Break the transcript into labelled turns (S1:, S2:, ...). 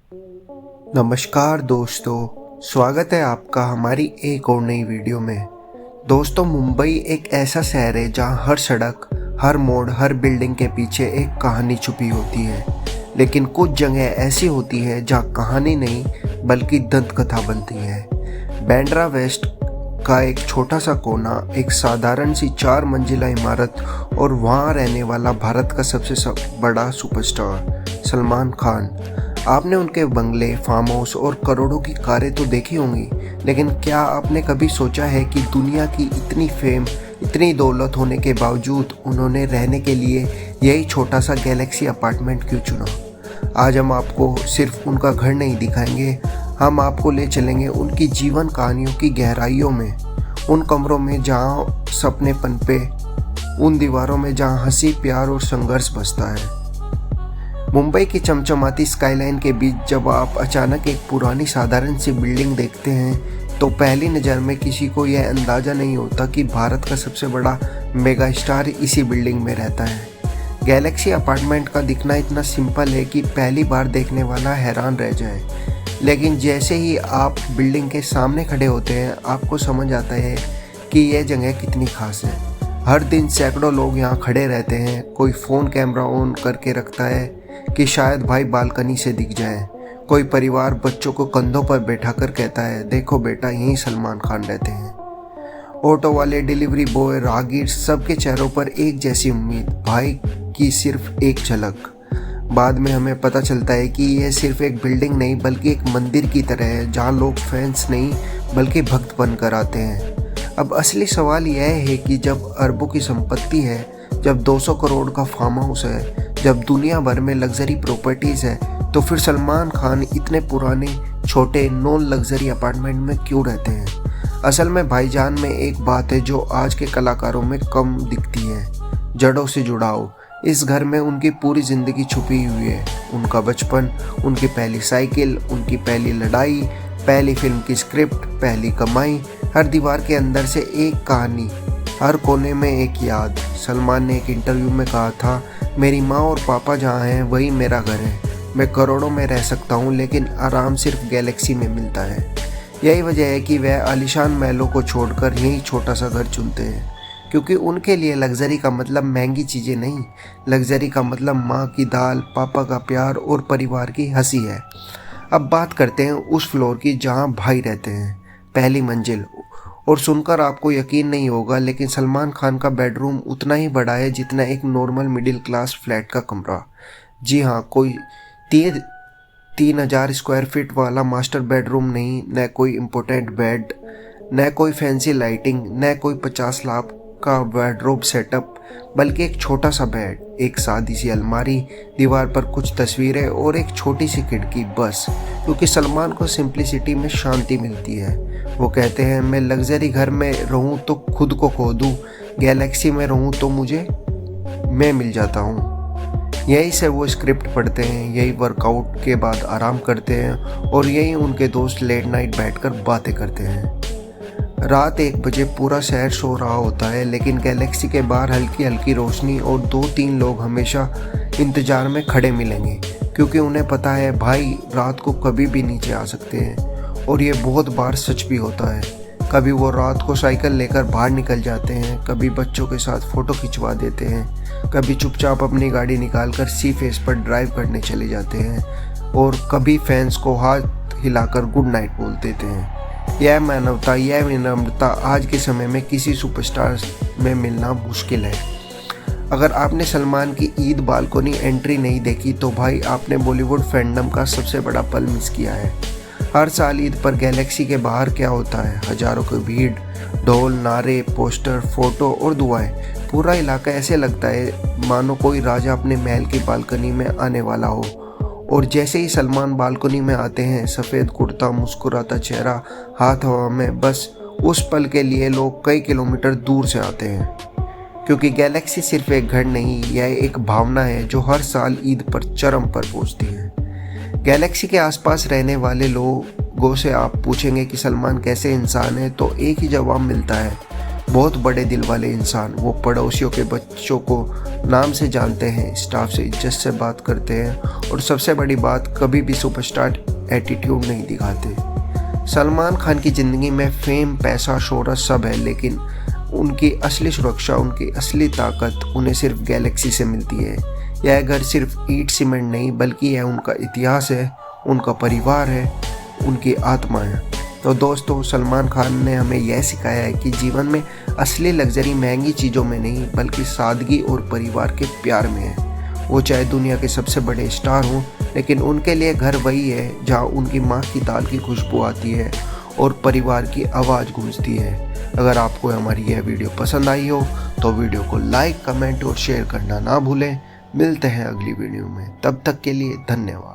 S1: नमस्कार दोस्तों, स्वागत है आपका हमारी एक और नई वीडियो में। दोस्तों, मुंबई एक ऐसा शहर है जहां हर सड़क, हर मोड़, हर बिल्डिंग के पीछे एक कहानी छुपी होती है। लेकिन कुछ जगह ऐसी होती है जहां कहानी नहीं बल्कि दंत कथा बनती है। बांद्रा वेस्ट का एक छोटा सा कोना, एक साधारण सी 4 मंजिला इमारत और वहाँ रहने वाला भारत का सबसे बड़ा सुपरस्टार सलमान खान। आपने उनके बंगले, फार्म हाउस और करोड़ों की कारें तो देखी होंगी, लेकिन क्या आपने कभी सोचा है कि दुनिया की इतनी फेम, इतनी दौलत होने के बावजूद उन्होंने रहने के लिए यही छोटा सा गैलेक्सी अपार्टमेंट क्यों चुना? आज हम आपको सिर्फ उनका घर नहीं दिखाएंगे, हम आपको ले चलेंगे उनकी जीवन कहानियों की गहराइयों में, उन कमरों में जहाँ सपने पनपे, उन दीवारों में जहाँ हंसी, प्यार और संघर्ष बसता है। मुंबई की चमचमाती स्काईलाइन के बीच जब आप अचानक एक पुरानी साधारण सी बिल्डिंग देखते हैं तो पहली नज़र में किसी को यह अंदाज़ा नहीं होता कि भारत का सबसे बड़ा मेगा स्टार इसी बिल्डिंग में रहता है। गैलेक्सी अपार्टमेंट का दिखना इतना सिंपल है कि पहली बार देखने वाला हैरान रह जाए, लेकिन जैसे ही आप बिल्डिंग के सामने खड़े होते हैं आपको समझ आता है कि यह जगह कितनी खास है। हर दिन सैकड़ों लोग यहाँ खड़े रहते हैं, कोई फ़ोन कैमरा ऑन करके रखता है कि शायद भाई बालकनी से दिख जाए, कोई परिवार बच्चों को कंधों पर बैठा कर कहता है, देखो बेटा, यहीं सलमान खान रहते हैं। ऑटो वाले, डिलीवरी बॉय, राहगीर, सबके चेहरों पर एक जैसी उम्मीद, भाई की सिर्फ एक झलक। बाद में हमें पता चलता है कि यह सिर्फ एक बिल्डिंग नहीं बल्कि एक मंदिर की तरह है जहाँ लोग फैंस नहीं बल्कि भक्त बनकर आते हैं। अब असली सवाल यह है कि जब अरबों की संपत्ति है, जब 200 करोड़ का फार्म हाउस है, जब दुनिया भर में लग्जरी प्रॉपर्टीज़ है, तो फिर सलमान खान इतने पुराने, छोटे, नॉन लग्जरी अपार्टमेंट में क्यों रहते हैं? असल में भाईजान में एक बात है जो आज के कलाकारों में कम दिखती है, जड़ों से जुड़ाव। इस घर में उनकी पूरी ज़िंदगी छुपी हुई है। उनका बचपन, उनकी पहली साइकिल, उनकी पहली लड़ाई, पहली फिल्म की स्क्रिप्ट, पहली कमाई, हर दीवार के अंदर से एक कहानी, हर कोने में एक याद। सलमान ने एक इंटरव्यू में कहा था, मेरी माँ और पापा जहाँ हैं वही मेरा घर है। मैं करोड़ों में रह सकता हूँ लेकिन आराम सिर्फ गैलेक्सी में मिलता है। यही वजह है कि वह आलीशान महलों को छोड़कर यही छोटा सा घर चुनते हैं, क्योंकि उनके लिए लग्जरी का मतलब महंगी चीज़ें नहीं, लग्जरी का मतलब माँ की दाल, पापा का प्यार और परिवार की हंसी है। अब बात करते हैं उस फ्लोर की जहाँ भाई रहते हैं, पहली मंजिल। और सुनकर आपको यकीन नहीं होगा, लेकिन सलमान खान का बेडरूम उतना ही बड़ा है जितना एक नॉर्मल मिडिल क्लास फ्लैट का कमरा। जी हाँ, कोई 3,000 स्क्वायर फीट वाला मास्टर बेडरूम नहीं, न कोई इम्पोर्टेंट बेड, न कोई फैंसी लाइटिंग, न कोई 50 लाख का वार्डरोब सेटअप, बल्कि एक छोटा सा बेड, एक सादी सी अलमारी, दीवार पर कुछ तस्वीरें और एक छोटी सी खिड़की, बस। क्योंकि सलमान को सिंप्लिसिटी में शांति मिलती है। वो कहते हैं, मैं लग्जरी घर में रहूं तो खुद को खो दूं, गैलेक्सी में रहूं तो मैं मिल जाता हूं। यहीं से वो स्क्रिप्ट पढ़ते हैं, यही वर्कआउट के बाद आराम करते हैं और यही उनके दोस्त लेट नाइट बैठकर बातें करते हैं। रात 1 बजे पूरा शहर सो रहा होता है, लेकिन गैलेक्सी के बाहर हल्की हल्की रोशनी और 2-3 लोग हमेशा इंतजार में खड़े मिलेंगे, क्योंकि उन्हें पता है भाई रात को कभी भी नीचे आ सकते हैं। और ये बहुत बार सच भी होता है। कभी वो रात को साइकिल लेकर बाहर निकल जाते हैं, कभी बच्चों के साथ फ़ोटो खिंचवा देते हैं, कभी चुपचाप अपनी गाड़ी निकालकर सी फेस पर ड्राइव करने चले जाते हैं, और कभी फैंस को हाथ हिलाकर गुड नाइट बोल देते हैं। यह मानवता, यह विनम्रता आज के समय में किसी सुपरस्टार में मिलना मुश्किल है। अगर आपने सलमान की ईद बालकनी एंट्री नहीं देखी तो भाई आपने बॉलीवुड फैंडम का सबसे बड़ा पल मिस किया है। हर साल ईद पर गैलेक्सी के बाहर क्या होता है? हजारों की भीड़, ढोल, नारे, पोस्टर, फोटो और दुआएं। पूरा इलाका ऐसे लगता है मानो कोई राजा अपने महल की बालकनी में आने वाला हो। और जैसे ही सलमान बालकनी में आते हैं, सफ़ेद कुर्ता, मुस्कुराता चेहरा, हाथ हवा में, बस उस पल के लिए लोग कई किलोमीटर दूर से आते हैं। क्योंकि गैलेक्सी सिर्फ एक घर नहीं, यह एक भावना है जो हर साल ईद पर चरम पर पहुंचती है। गैलेक्सी के आसपास रहने वाले लोगों से आप पूछेंगे कि सलमान कैसे इंसान है, तो एक ही जवाब मिलता है, बहुत बड़े दिल वाले इंसान। वो पड़ोसियों के बच्चों को नाम से जानते हैं, स्टाफ से इज्जत से बात करते हैं और सबसे बड़ी बात, कभी भी सुपरस्टार एटीट्यूड नहीं दिखाते। सलमान खान की ज़िंदगी में फेम, पैसा, शोहरत सब है, लेकिन उनकी असली सुरक्षा, उनकी असली ताकत उन्हें सिर्फ गैलेक्सी से मिलती है। यह घर सिर्फ ईंट सीमेंट नहीं, बल्कि यह उनका इतिहास है, उनका परिवार है, उनकी आत्मा है। तो दोस्तों, सलमान खान ने हमें यह सिखाया है कि जीवन में असली लग्जरी महंगी चीज़ों में नहीं, बल्कि सादगी और परिवार के प्यार में है। वो चाहे दुनिया के सबसे बड़े स्टार हों, लेकिन उनके लिए घर वही है जहाँ उनकी माँ की दाल की खुशबू आती है और परिवार की आवाज़ गूंजती है। अगर आपको हमारी यह वीडियो पसंद आई हो तो वीडियो को लाइक, कमेंट और शेयर करना ना भूलें। मिलते हैं अगली वीडियो में, तब तक के लिए धन्यवाद।